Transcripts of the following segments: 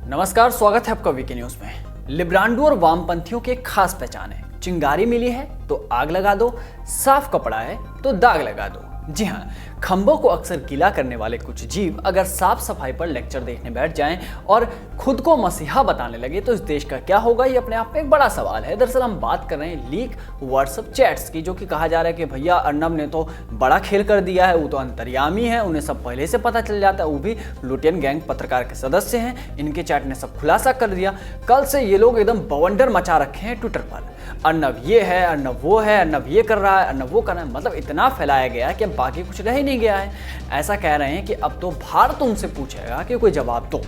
नमस्कार, स्वागत है आपका वीके न्यूज में। लिब्रांडो और वामपंथियों की एक खास पहचान है, चिंगारी मिली है तो आग लगा दो, साफ कपड़ा है तो दाग लगा दो। जी हाँ, खंभों को अक्सर गीला करने वाले कुछ जीव अगर साफ सफाई पर लेक्चर देखने बैठ जाएं और खुद को मसीहा बताने लगे तो इस देश का क्या होगा, ये अपने आप में एक बड़ा सवाल है। दरअसल हम बात कर रहे हैं लीक व्हाट्सएप चैट्स की, जो कि कहा जा रहा है कि भैया अर्नब ने तो बड़ा खेल कर दिया है, वो तो अंतर्यामी है, उन्हें सब पहले से पता चल जाता है, वो भी लुटियन गैंग पत्रकार के सदस्य हैं, इनके चैट ने सब खुलासा कर दिया। कल से ये लोग एकदम बवंडर मचा रखे हैं ट्विटर पर, अर्नब ये है, अर्नब वो है, अर्नब ये कर रहा है, अर्नब वो कर रहा है, मतलब इतना फैलाया गया है कि अब बाकी कुछ रह ही नहीं गया है। ऐसा कह रहे हैं कि अब तो भारत उनसे पूछेगा कि कोई जवाब दो।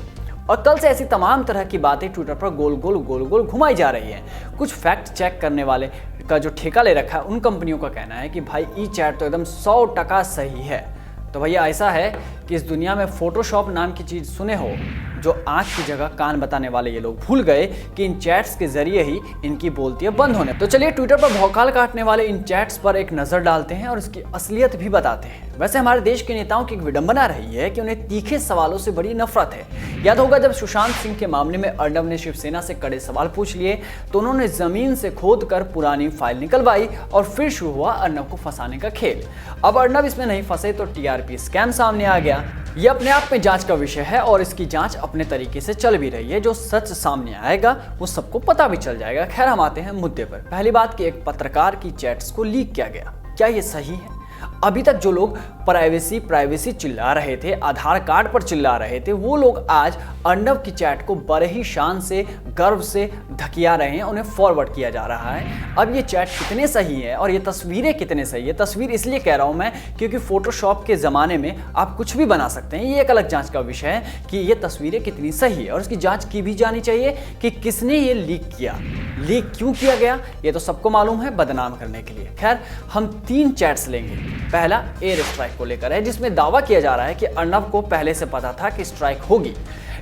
और कल से ऐसी तमाम तरह की बातें ट्विटर पर गोल गोल घुमाई जा रही हैं। कुछ फैक्ट चेक करने वाले का जो ठेका ले रखा है उन कंपनियों का कहना है कि भाई ई चैट तो एकदम 100% सही है। तो भैया ऐसा है कि इस दुनिया में फोटोशॉप नाम की चीज़ सुने हो, जो आंख की जगह कान बताने वाले ये लोग भूल गए कि इन चैट्स के जरिए ही इनकी बोलतियां बंद होने। तो चलिए ट्विटर पर भौकाल काटने वाले इन चैट्स पर एक नजर डालते हैं और इसकी असलियत भी बताते हैं। वैसे हमारे देश के नेताओं की एक विडंबना रही है कि उन्हें तीखे सवालों से बड़ी नफरत है। याद होगा जब सुशांत सिंह के मामले में अर्नब ने शिवसेना से कड़े सवाल पूछ लिए तो उन्होंने जमीन से खोदकर पुरानी फाइल निकलवाई और फिर शुरू हुआ अर्नब को फंसाने का खेल। अब अर्नब इसमें नहीं फंसे तो टीआरपी स्कैम सामने आ गया। ये अपने आप में जांच का विषय है और इसकी जांच अपने तरीके से चल भी रही है। जो सच सामने आएगा वो सबको पता भी चल जाएगा। खैर, हम आते हैं मुद्दे पर। पहली बात कि एक पत्रकार की चैट्स को लीक किया गया, क्या ये सही है? अभी तक जो लोग प्राइवेसी चिल्ला रहे थे, आधार कार्ड पर चिल्ला रहे थे, वो लोग आज अर्नब की चैट को बड़े ही शान से, गर्व से धकिया रहे हैं, उन्हें फॉरवर्ड किया जा रहा है। अब ये चैट कितने सही है और ये तस्वीरें कितने सही है, तस्वीर इसलिए कह रहा हूं मैं क्योंकि फोटोशॉप के ज़माने में आप कुछ भी बना सकते हैं। ये एक अलग जांच का विषय है कि ये तस्वीरें कितनी सही है और इसकी जांच की भी जानी चाहिए कि किसने ये लीक किया, लीक क्यों किया गया, ये तो सबको मालूम है, बदनाम करने के लिए। खैर, हम 3 चैट्स लेंगे। पहला एयर स्ट्राइक को लेकर है, जिसमें दावा किया जा रहा है कि अर्नब को पहले से पता था कि स्ट्राइक होगी।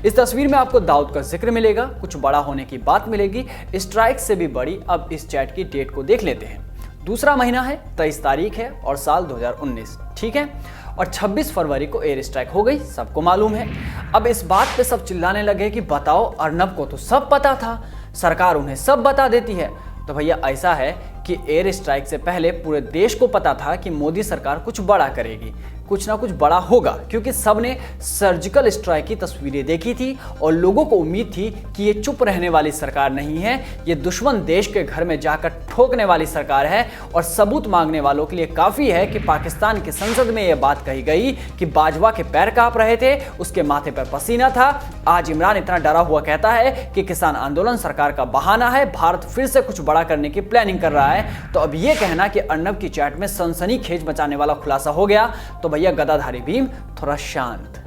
इस तस्वीर में आपको दाऊद का जिक्र मिलेगा, कुछ बड़ा होने की बात मिलेगी। स्ट्राइक से भी बड़ी अब इस चैट की डेट को देख लेते हैं। दूसरा महीना है, 23 तारीख है और साल 2019, ठीक है। और 26 फरवरी को एयर स्ट्राइक हो गई, सबको मालूम है। अब इस बात पे सब चिल्लाने लगे कि बताओ, अर्नब को तो सब पता था, सरकार उन्हें सब बता देती है। तो भैया ऐसा है कि एयर स्ट्राइक से पहले पूरे देश को पता था कि मोदी सरकार कुछ बड़ा करेगी, कुछ ना कुछ बड़ा होगा, क्योंकि सबने सर्जिकल स्ट्राइक की तस्वीरें देखी थी और लोगों को उम्मीद थी कि ये चुप रहने वाली सरकार नहीं है, ये दुश्मन देश के घर में जाकर ठोकने वाली सरकार है। और सबूत मांगने वालों के लिए काफ़ी है कि पाकिस्तान की संसद में यह बात कही गई कि बाजवा के पैर कांप रहे थे, उसके माथे पर पसीना था। आज इमरान इतना डरा हुआ कहता है कि किसान आंदोलन सरकार का बहाना है, भारत फिर से कुछ बड़ा करने की प्लानिंग कर रहा है। तो अब ये कहना कि अर्नब की चैट में सनसनीखेज मचाने वाला खुलासा हो गया तो भैया गदाधारी भीम थोड़ा शांत।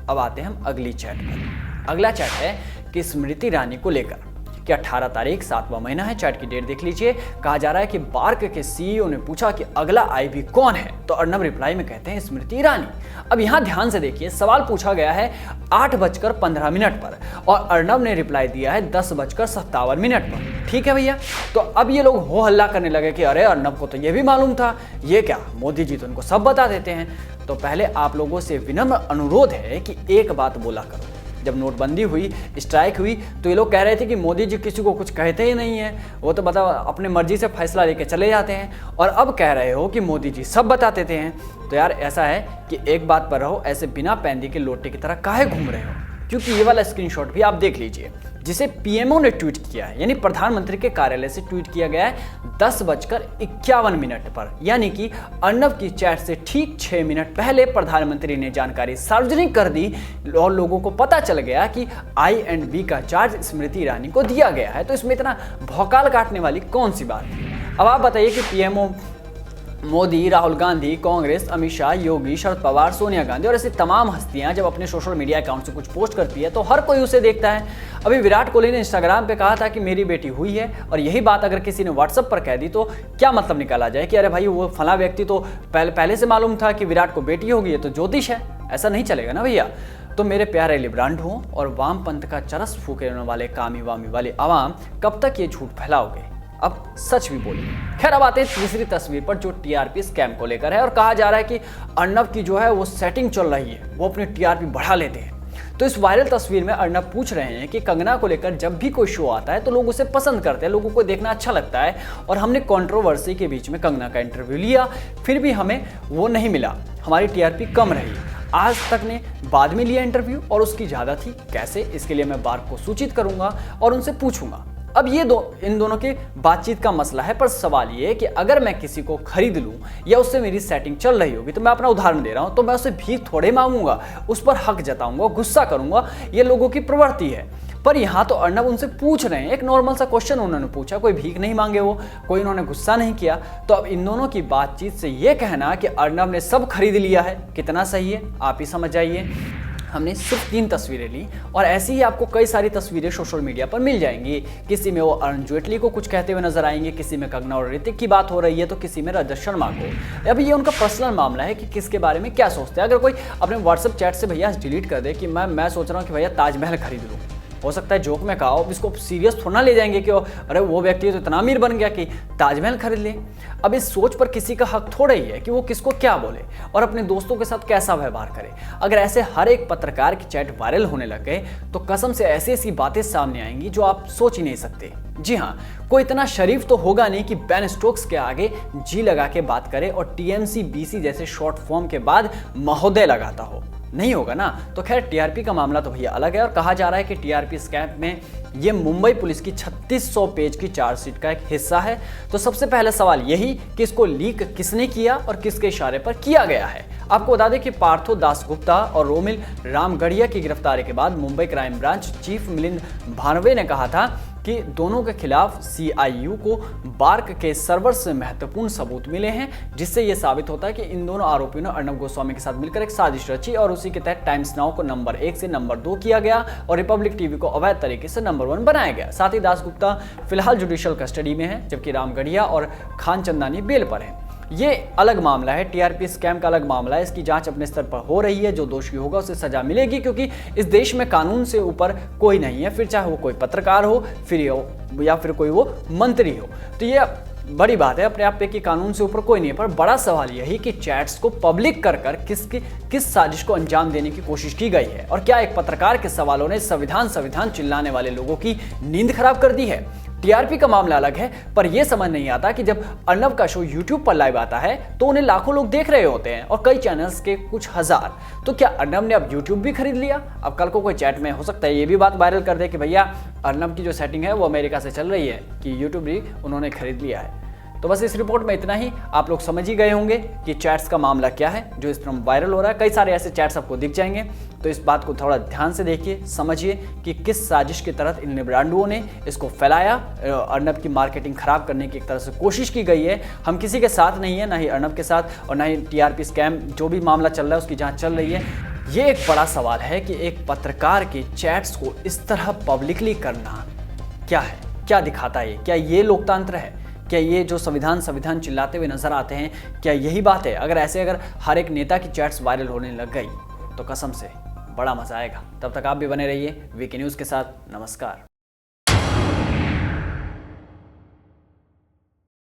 अब आते हैं हम अगली चैट पर। अगला चैट है कि स्मृति ईरानी को लेकर कि 18 तारीख 7वां महीना है, चैट की डेट देख लीजिए। कहा जा रहा है कि बार्क के सीईओ ने पूछा कि अगला आईबी कौन है, तो अर्नब रिप्लाई में कहते हैं स्मृति ईरानी। अब यहां ध्यान से देखिए, सवाल पूछा गया है 8:15 पर और अर्नब ने रिप्लाई दिया है 10:57 पर। ठीक है भैया, तो अब ये लोग हो हल्ला करने लगे कि अरे अर्नब को तो ये भी मालूम था, ये क्या, मोदी जी तो उनको सब बता देते हैं। तो पहले आप लोगों से विनम्र अनुरोध है कि एक बात बोला करो। जब नोटबंदी हुई, स्ट्राइक हुई, तो ये लोग कह रहे थे कि मोदी जी किसी को कुछ कहते ही नहीं है, वो तो मतलब अपने मर्जी से फैसला लेके चले जाते हैं। और अब कह रहे हो कि मोदी जी सब बता देते हैं। तो यार ऐसा है कि एक बात पर रहो, ऐसे बिना पैंदी के लोटे की तरह काहे घूम रहे हो? क्योंकि ये वाला स्क्रीनशॉट भी आप देख लीजिए, जिसे पीएमओ ने ट्वीट किया है, यानी प्रधानमंत्री के कार्यालय से ट्वीट किया गया है 10:51 पर, यानी कि अर्नब की चैट से ठीक 6 मिनट पहले प्रधानमंत्री ने जानकारी सार्वजनिक कर दी और लोगों को पता चल गया कि आई&बी का चार्ज स्मृति ईरानी को दिया गया है। तो इसमें इतना भौकाल काटने वाली कौन सी बात है? अब आप बताइए कि पीएमओ मोदी, राहुल गांधी, कांग्रेस, अमित शाह, योगी, शरद पवार, सोनिया गांधी और ऐसी तमाम हस्तियां जब अपने सोशल मीडिया अकाउंट से कुछ पोस्ट करती है तो हर कोई उसे देखता है। अभी विराट कोहली ने इंस्टाग्राम पे कहा था कि मेरी बेटी हुई है, और यही बात अगर किसी ने व्हाट्सएप पर कह दी तो क्या मतलब निकाला जाए कि अरे भाई वो फला व्यक्ति तो पहले से मालूम था कि विराट को बेटी होगी, ये तो ज्योतिष है। ऐसा नहीं चलेगा ना भैया। तो मेरे प्यारे लिब्रांडो और वामपंथ का चरस फूकने वाले कामी वामी वाले आवाम, कब तक ये झूठ फैलाओगे? अब सच भी बोलिए। खैर, अब आते हैं तीसरी तस्वीर पर जो टीआरपी स्कैम को लेकर है और कहा जा रहा है कि अर्नब की जो है वो सेटिंग चल रही है, वो अपनी टीआरपी बढ़ा लेते हैं। तो इस वायरल तस्वीर में अर्नब पूछ रहे हैं कि कंगना को लेकर जब भी कोई शो आता है तो लोग उसे पसंद करते हैं, लोगों को देखना अच्छा लगता है, और हमने कंट्रोवर्सी के बीच में कंगना का इंटरव्यू लिया, फिर भी हमें वो नहीं मिला, हमारी टीआरपी कम रही। आज तक ने बाद में लिया इंटरव्यू और उसकी ज़्यादा थी, कैसे? इसके लिए मैं बार्क को सूचित करूंगा और उनसे पूछूंगा। अब ये इन दोनों के बातचीत का मसला है, पर सवाल ये है कि अगर मैं किसी को खरीद लूं या उससे मेरी सेटिंग चल रही होगी, तो मैं अपना उदाहरण दे रहा हूं, तो मैं उससे भीख थोड़े मांगूंगा, उस पर हक जताऊंगा, गुस्सा करूंगा, ये लोगों की प्रवृत्ति है। पर यहाँ तो अर्नब उनसे पूछ रहे हैं, एक नॉर्मल सा क्वेश्चन उन्होंने पूछा, कोई भीख नहीं मांगे, वो कोई उन्होंने गुस्सा नहीं किया। तो अब इन दोनों की बातचीत से ये कहना कि अर्नब ने सब खरीद लिया है, कितना सही है आप ही समझ जाइए। हमने सिर्फ 3 तस्वीरें ली और ऐसी ही आपको कई सारी तस्वीरें सोशल मीडिया पर मिल जाएंगी। किसी में वो अरुण जेटली को कुछ कहते हुए नजर आएंगे, किसी में कंगना और ऋतिक की बात हो रही है, तो किसी में रजत शर्मा को। अब ये उनका पर्सनल मामला है कि किसके बारे में क्या सोचते हैं। अगर कोई अपने व्हाट्सएप चैट से भैया डिलीट कर दे कि मैं सोच रहा हूँ कि भैया ताजमहल खरीद लूँ, हो सकता है जोक में कहा हो, इसको सीरियस थोड़ा ना ले जाएंगे कि अरे वो व्यक्ति तो इतना अमीर बन गया कि ताजमहल खरीद ले। अब इस सोच पर किसी का हक थोड़ा ही है कि वो किसको क्या बोले और अपने दोस्तों के साथ कैसा व्यवहार करे। अगर ऐसे हर एक पत्रकार की चैट वायरल होने लग गए तो कसम से ऐसी ऐसी बातें सामने आएंगी जो आप सोच ही नहीं सकते। जी हाँ, कोई इतना शरीफ तो होगा नहीं कि बेन स्टोक्स के आगे जी लगा के बात करे और टीएमसी बीसी जैसे शॉर्ट फॉर्म के बाद महोदय लगाता हो, नहीं होगा ना। तो खैर टीआरपी का मामला तो भैया अलग है और कहा जा रहा है कि टीआरपी स्कैम में ये मुंबई पुलिस की 3600 पेज की चार्जशीट का एक हिस्सा है। तो सबसे पहला सवाल यही कि इसको लीक किसने किया और किसके इशारे पर किया गया है। आपको बता दें कि पार्थो दासगुप्ता और रोमिल रामगढ़िया की गिरफ्तारी के बाद Mumbai crime branch chief Milind Bhanve ने कहा था कि दोनों के खिलाफ सीआईयू को बार्क के सर्वर से महत्वपूर्ण सबूत मिले हैं, जिससे यह साबित होता है कि इन दोनों आरोपियों ने अर्नब गोस्वामी के साथ मिलकर एक साजिश रची और उसी के तहत टाइम्स नाउ को नंबर 1 से नंबर 2 किया गया और रिपब्लिक टीवी को अवैध तरीके से नंबर 1 बनाया गया। साथ ही दासगुप्ता फिलहाल जुडिशियल कस्टडी में है, जबकि रामगढ़िया और खान चंदानी बेल पर हैं। ये अलग मामला है, टीआरपी स्कैम का अलग मामला है। इसकी जांच अपने स्तर पर हो रही है, जो दोषी होगा उसे सजा मिलेगी, क्योंकि इस देश में कानून से ऊपर कोई नहीं है, फिर चाहे वो कोई पत्रकार हो या फिर कोई वो मंत्री हो। तो ये बड़ी बात है अपने आप पे कि कानून से ऊपर कोई नहीं है। पर बड़ा सवाल यही कि चैट्स को पब्लिक कर किस साजिश को अंजाम देने की कोशिश की गई है, और क्या एक पत्रकार के सवालों ने संविधान चिल्लाने वाले लोगों की नींद खराब कर दी है। टीआरपी का मामला अलग है, पर यह समझ नहीं आता कि जब अर्नब का शो यूट्यूब पर लाइव आता है तो उन्हें लाखों लोग देख रहे होते हैं और कई चैनल्स के कुछ हजार। तो क्या अर्नब ने अब यूट्यूब भी खरीद लिया? अब कल को कोई चैट में हो सकता है ये भी बात वायरल कर दे कि भैया अर्नब की जो सेटिंग है वो अमेरिका से चल रही है, कि यूट्यूब भी उन्होंने खरीद लिया है। तो बस इस रिपोर्ट में इतना ही। आप लोग समझ ही गए होंगे कि चैट्स का मामला क्या है जो इस तरह वायरल हो रहा है। कई सारे ऐसे चैट्स आपको दिख जाएंगे, तो इस बात को थोड़ा ध्यान से देखिए, समझिए कि किस साजिश के तहत इन ब्रांडों ने इसको फैलाया। अर्नब की मार्केटिंग खराब करने की एक तरह से कोशिश की गई है। हम किसी के साथ नहीं है, ना ही अर्नब के साथ और ना ही टीआरपी स्कैम जो भी मामला चल रहा है उसकी जाँच चल रही है। ये एक बड़ा सवाल है कि एक पत्रकार के चैट्स को इस तरह पब्लिकली करना क्या है, क्या दिखाता है? क्या ये लोकतंत्र है? क्या ये जो संविधान चिल्लाते हुए नजर आते हैं, क्या यही बात है? अगर हर एक नेता की चैट्स वायरल होने लग गई तो कसम से बड़ा मजा आएगा। तब तक आप भी बने रहिए वीके न्यूज़ के साथ। नमस्कार।